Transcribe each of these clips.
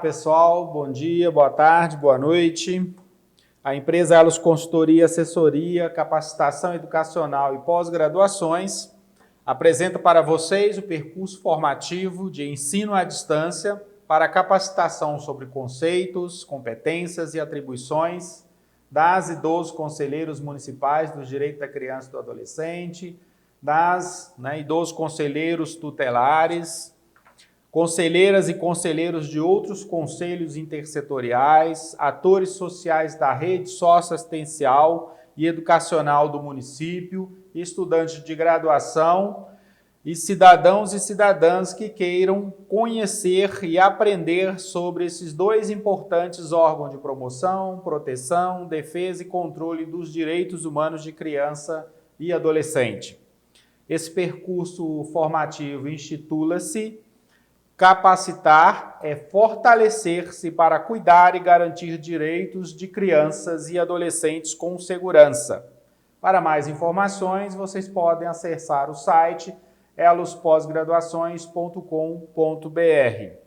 pessoal, bom dia, boa tarde, boa noite. A empresa Elos Consultoria, Assessoria, Capacitação Educacional e Pós-Graduações apresenta para vocês o percurso formativo de ensino à distância para capacitação sobre conceitos, competências e atribuições das e dos conselheiros municipais do direito da criança e do adolescente, e dos conselheiros tutelares, conselheiras e conselheiros de outros conselhos intersetoriais, atores sociais da rede socioassistencial e educacional do município, estudantes de graduação e cidadãos e cidadãs que queiram conhecer e aprender sobre esses dois importantes órgãos de promoção, proteção, defesa e controle dos direitos humanos de criança e adolescente. Esse percurso formativo intitula-se Capacitar é fortalecer-se para cuidar e garantir direitos de crianças e adolescentes com segurança. Para mais informações, vocês podem acessar o site elospósgraduações.com.br.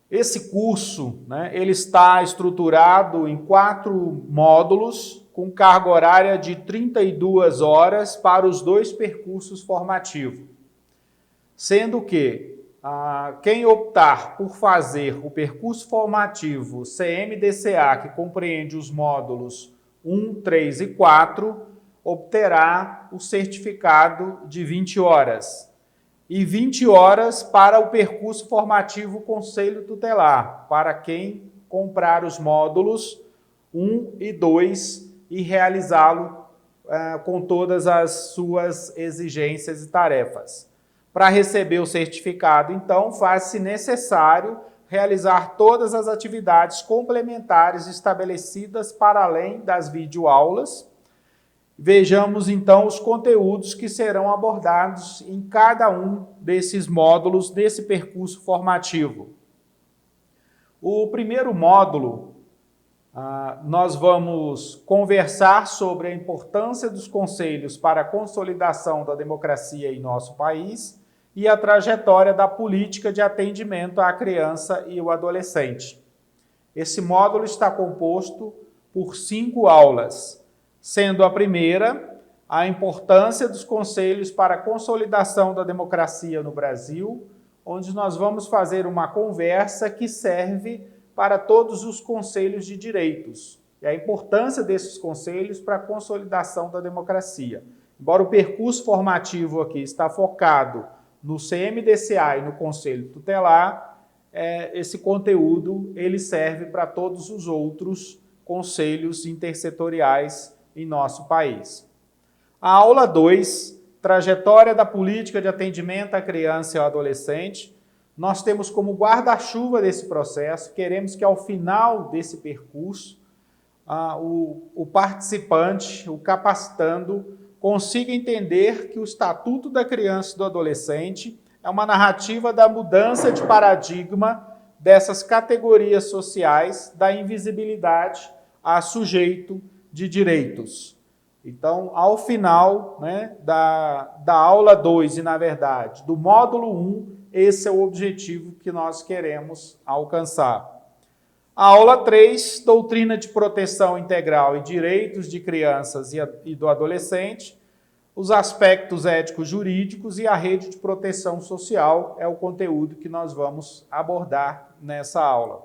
Esse curso, ele está estruturado em 4 módulos, com carga horária de 32 horas para os 2 percursos formativos. Sendo que quem optar por fazer o percurso formativo CMDCA, que compreende os módulos 1, 3 e 4, obterá o certificado de 20 horas. E 20 horas para o percurso formativo Conselho Tutelar, para quem comprar os módulos 1 e 2 e realizá-lo com todas as suas exigências e tarefas. Para receber o certificado, então, faz-se necessário realizar todas as atividades complementares estabelecidas para além das videoaulas. Vejamos, então, os conteúdos que serão abordados em cada um desses módulos desse percurso formativo. O primeiro módulo, nós vamos conversar sobre a importância dos conselhos para a consolidação da democracia em nosso país e a trajetória da política de atendimento à criança e ao adolescente. Esse módulo está composto por 5 aulas, sendo a primeira a importância dos conselhos para a consolidação da democracia no Brasil, onde nós vamos fazer uma conversa que serve para todos os conselhos de direitos e a importância desses conselhos para a consolidação da democracia. Embora o percurso formativo aqui está focado no CMDCA e no Conselho Tutelar, esse conteúdo ele serve para todos os outros conselhos intersetoriais em nosso país. A aula 2, Trajetória da Política de Atendimento à Criança e ao Adolescente, nós temos como guarda-chuva desse processo, queremos que ao final desse percurso, o participante, o capacitando, consiga entender que o Estatuto da Criança e do Adolescente é uma narrativa da mudança de paradigma dessas categorias sociais, da invisibilidade a sujeito de direitos. Então, ao final da aula 2 e, na verdade, do módulo 1, esse é o objetivo que nós queremos alcançar. A aula 3, Doutrina de Proteção Integral e Direitos de Crianças e do Adolescente, os aspectos éticos jurídicos e a rede de proteção social é o conteúdo que nós vamos abordar nessa aula.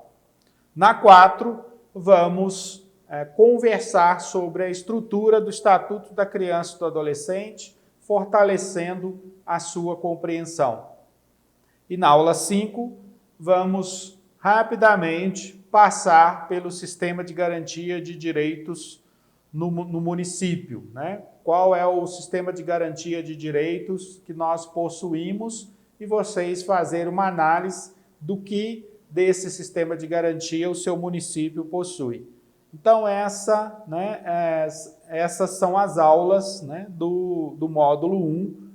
Na 4, vamos conversar sobre a estrutura do Estatuto da Criança e do Adolescente, fortalecendo a sua compreensão. E na aula 5, vamos rapidamente passar pelo sistema de garantia de direitos no município, Qual é o sistema de garantia de direitos que nós possuímos e vocês fazerem uma análise do que desse sistema de garantia o seu município possui. Então, essas são as aulas do módulo 1,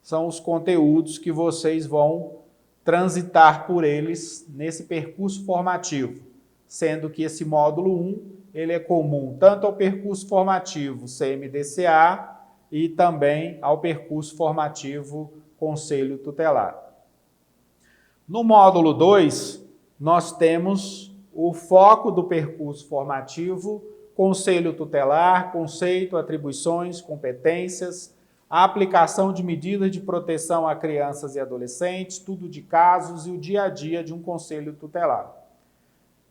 são os conteúdos que vocês vão transitar por eles nesse percurso formativo, sendo que esse módulo 1 ele é comum tanto ao percurso formativo CMDCA e também ao percurso formativo Conselho Tutelar. No módulo 2, nós temos o foco do percurso formativo, conselho tutelar, conceito, atribuições, competências, a aplicação de medidas de proteção a crianças e adolescentes, estudo de casos e o dia a dia de um conselho tutelar.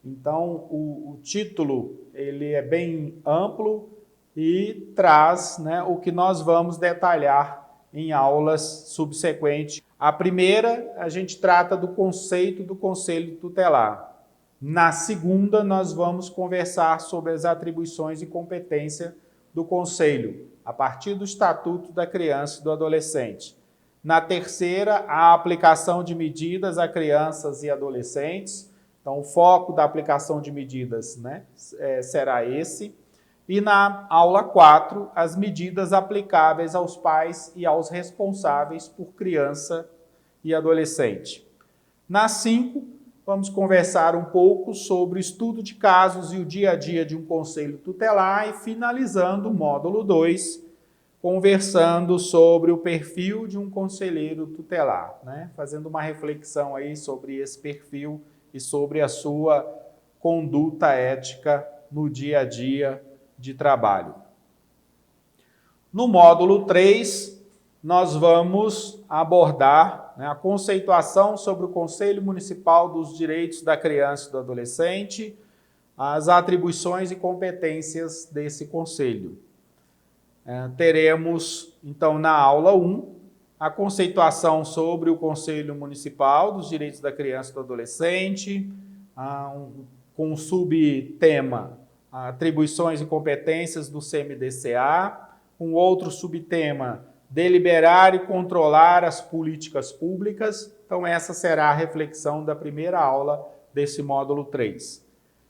Então, o título ele é bem amplo e traz, né, o que nós vamos detalhar em aulas subsequentes. A primeira, a gente trata do conceito do conselho tutelar. Na segunda, nós vamos conversar sobre as atribuições e competência do conselho, a partir do Estatuto da Criança e do Adolescente. Na terceira, a aplicação de medidas a crianças e adolescentes. Então, o foco da aplicação de medidas, né, será esse. E na aula 4, as medidas aplicáveis aos pais e aos responsáveis por criança e adolescente. Na 5, vamos conversar um pouco sobre o estudo de casos e o dia a dia de um conselho tutelar e finalizando o módulo 2, conversando sobre o perfil de um conselheiro tutelar, né? Fazendo uma reflexão aí sobre esse perfil e sobre a sua conduta ética no dia a dia de trabalho. No módulo 3, nós vamos abordar, né, a conceituação sobre o Conselho Municipal dos Direitos da Criança e do Adolescente, as atribuições e competências desse conselho. Teremos, então, na aula 1, a conceituação sobre o Conselho Municipal dos Direitos da Criança e do Adolescente, com o subtema atribuições e competências do CMDCA, um outro subtema, deliberar e controlar as políticas públicas. Então, essa será a reflexão da primeira aula desse módulo 3.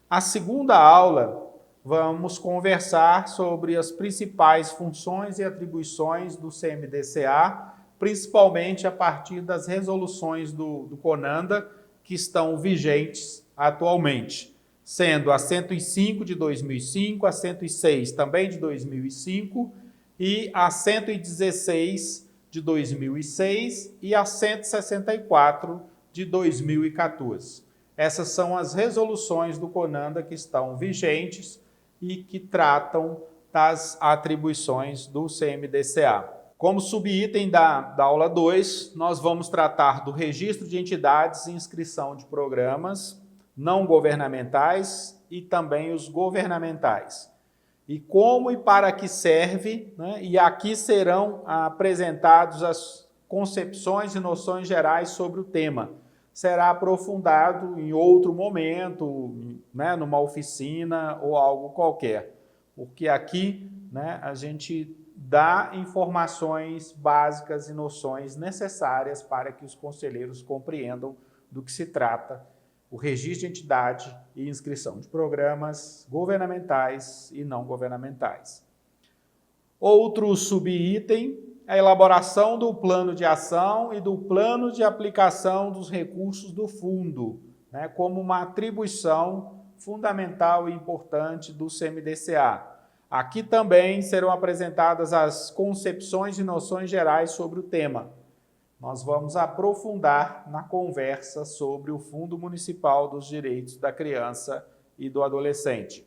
A segunda aula, vamos conversar sobre as principais funções e atribuições do CMDCA, principalmente a partir das resoluções do CONANDA, que estão vigentes atualmente, sendo a 105 de 2005, a 106 também de 2005, e a 116 de 2006 e a 164 de 2014. Essas são as resoluções do CONANDA que estão vigentes e que tratam das atribuições do CMDCA. Como subitem da aula 2, nós vamos tratar do registro de entidades e inscrição de programas não governamentais e também os governamentais. E como e para que serve, né? E aqui serão apresentados as concepções e noções gerais sobre o tema. Será aprofundado em outro momento, né? Numa oficina ou algo qualquer. Porque aqui, né, a gente dá informações básicas e noções necessárias para que os conselheiros compreendam do que se trata o registro de entidade e inscrição de programas governamentais e não governamentais. Outro subitem é a elaboração do plano de ação e do plano de aplicação dos recursos do fundo, né, como uma atribuição fundamental e importante do CMDCA. Aqui também serão apresentadas as concepções e noções gerais sobre o tema. Nós vamos aprofundar na conversa sobre o Fundo Municipal dos Direitos da Criança e do Adolescente.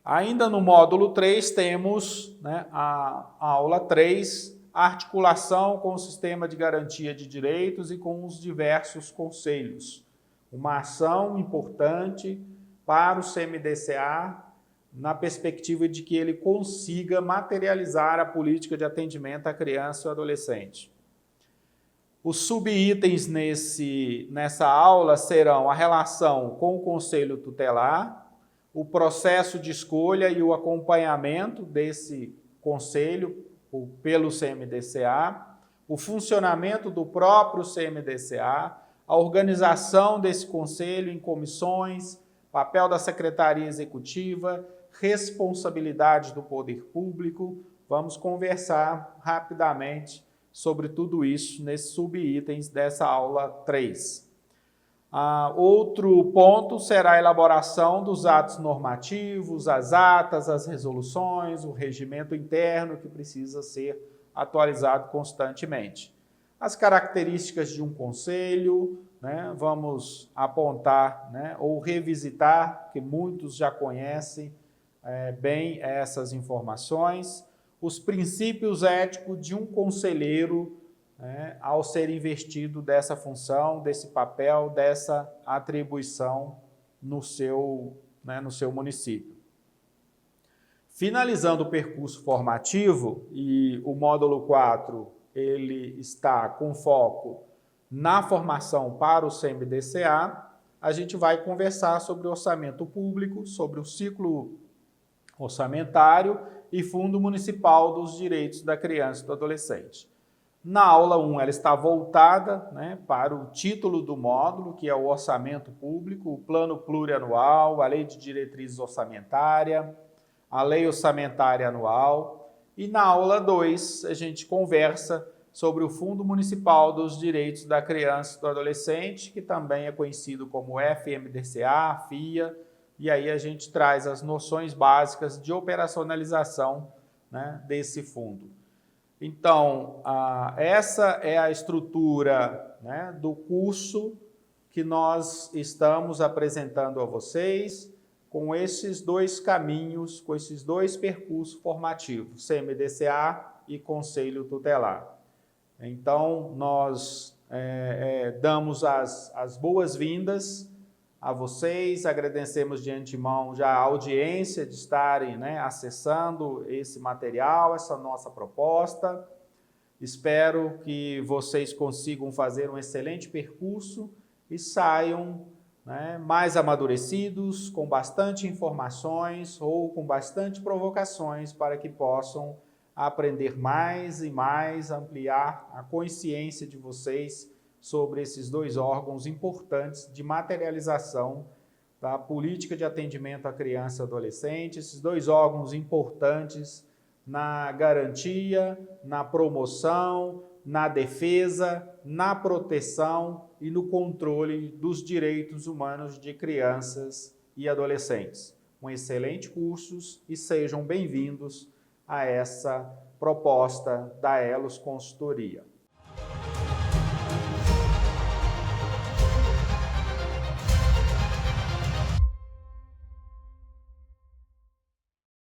Ainda no módulo 3 temos, né, a aula 3, a articulação com o sistema de garantia de direitos e com os diversos conselhos. Uma ação importante para o CMDCA na perspectiva de que ele consiga materializar a política de atendimento à criança e ao adolescente. Os subitens nessa aula serão a relação com o Conselho Tutelar, o processo de escolha e o acompanhamento desse conselho pelo CMDCA, o funcionamento do próprio CMDCA, a organização desse conselho em comissões, papel da Secretaria Executiva, responsabilidade do poder público. Vamos conversar rapidamente sobre tudo isso nesses subitens dessa aula 3. Outro ponto será a elaboração dos atos normativos, as atas, as resoluções, o regimento interno que precisa ser atualizado constantemente. As características de um conselho, né, vamos apontar, né, ou revisitar, que muitos já conhecem bem essas informações, os princípios éticos de um conselheiro, né, ao ser investido dessa função, desse papel, dessa atribuição no seu município. Finalizando o percurso formativo, e o módulo 4 ele está com foco na formação para o CMDCA, a gente vai conversar sobre orçamento público, sobre o ciclo orçamentário e Fundo Municipal dos Direitos da Criança e do Adolescente. Na aula 1, ela está voltada, né, para o título do módulo, que é o orçamento público, o plano plurianual, a lei de diretrizes orçamentária, a lei orçamentária anual. E na aula 2, a gente conversa sobre o Fundo Municipal dos Direitos da Criança e do Adolescente, que também é conhecido como FMDCA, FIA, e aí a gente traz as noções básicas de operacionalização, né, desse fundo. Então, essa é a estrutura, né, do curso que nós estamos apresentando a vocês, com esses dois caminhos, com esses dois percursos formativos, CMDCA e Conselho Tutelar. Então, nós damos as boas-vindas a vocês, agradecemos de antemão já a audiência de estarem, né, acessando esse material, essa nossa proposta. Espero que vocês consigam fazer um excelente percurso e saiam, né, mais amadurecidos, com bastante informações ou com bastante provocações para que possam aprender mais e mais, ampliar a consciência de vocês sobre esses dois órgãos importantes de materialização da política de atendimento à criança e adolescente, esses dois órgãos importantes na garantia, na promoção, na defesa, na proteção e no controle dos direitos humanos de crianças e adolescentes. Um excelente curso e sejam bem-vindos a essa proposta da Elos Consultoria.